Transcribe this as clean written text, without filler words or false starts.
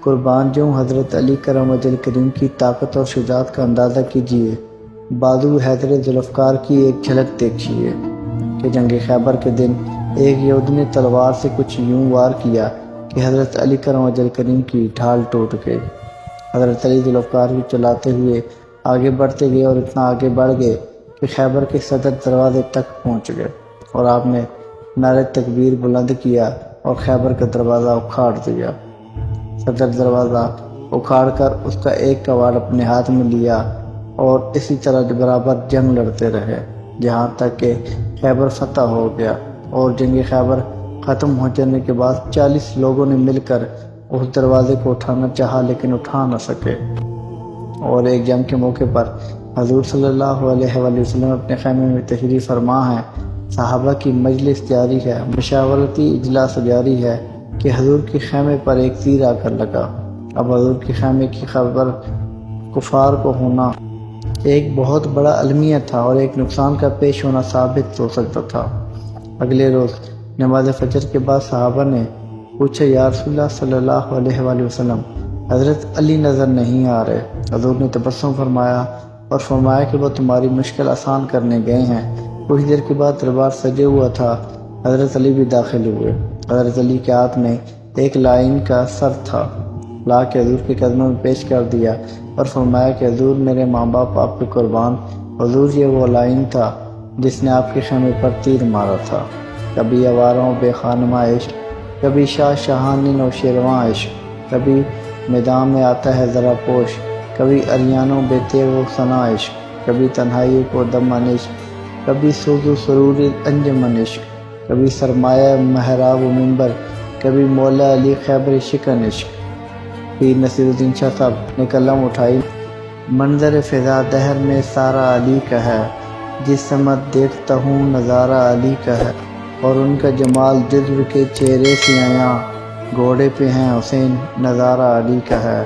قربان جاؤں حضرت علی کرم وجہ کریم کی طاقت اور شجاعت کا اندازہ کیجیے۔ بازو حیدر ذوالفقار کی ایک جھلک دیکھیے کہ جنگ خیبر کے دن ایک یہودی نے تلوار سے کچھ یوں وار کیا کہ حضرت علی کرم وجہ کریم کی ڈھال ٹوٹ گئی۔ حضرت علی ذوالفقار کی چلاتے ہوئے آگے بڑھتے گئے اور اتنا آگے بڑھ گئے کہ خیبر کے صدر دروازے تک پہنچ گئے، اور آپ نے نعرہ تکبیر بلند کیا اور خیبر کا دروازہ اکھاڑ دیا۔ صدر دروازہ اکھاڑ کر اس کا ایک کواڑ اپنے ہاتھ میں لیا اور اسی طرح برابر جنگ لڑتے رہے جہاں تک کہ خیبر فتح ہو گیا، اور جنگ خیبر ختم ہو جانے کے بعد 40 لوگوں نے مل کر اس دروازے کو اٹھانا چاہا لیکن اٹھا نہ سکے۔ اور ایک جنگ کے موقع پر حضور صلی اللہ علیہ وآلہ وسلم اپنے خیمے میں تشریف فرما ہیں، صحابہ کی مجلس جاری ہے، مشاورتی اجلاس جاری ہے کہ حضور کے خیمے پر ایک تیر آ کر لگا۔ اب حضور کے خیمے کی خبر کفار کو ہونا ایک بہت بڑا المیہ تھا اور ایک نقصان کا پیش ہونا ثابت ہو سکتا تھا۔ اگلے روز نماز فجر کے بعد صحابہ نے پوچھا، یا رسول اللہ صلی اللہ علیہ وآلہ وسلم، حضرت علی نظر نہیں آ رہے۔ حضور نے تبسم فرمایا اور فرمایا کہ وہ تمہاری مشکل آسان کرنے گئے ہیں۔ کچھ دیر کے بعد دربار سجے ہوا تھا، حضرت علی بھی داخل ہوئے۔ حضرت علی کے ہاتھ میں ایک لائن کا سر تھا، لا کے حضور کے قدموں میں پیش کر دیا اور فرمایا کہ حضور میرے ماں باپ آپ کے قربان، حضور یہ وہ لائن تھا جس نے آپ کے خیمے پر تیر مارا تھا۔ کبھی آواروں بے خانمہ عشق، کبھی شاہ شہانین و شیرواں عشق، کبھی میدان میں آتا ہے ذرا پوش، کبھی اریانوں بے تیغ و ثنا عشق، کبھی تنہائی کو دمن عشق، کبھی سوز و سرور انجمن عشق، کبھی سرمایہ محراب و منبر، کبھی مولا علی خیبر شکن عشق۔ پیر نصیر الدین شاہ صاحب نے قلم اٹھائی، منظر فضا دہر میں سارا علی کا ہے، جس سمت دیکھتا ہوں نظارہ علی کا ہے، اور ان کا جمال جذب کے چہرے سے آیا، گھوڑے پہ ہیں حسین نظارہ علی کا ہے۔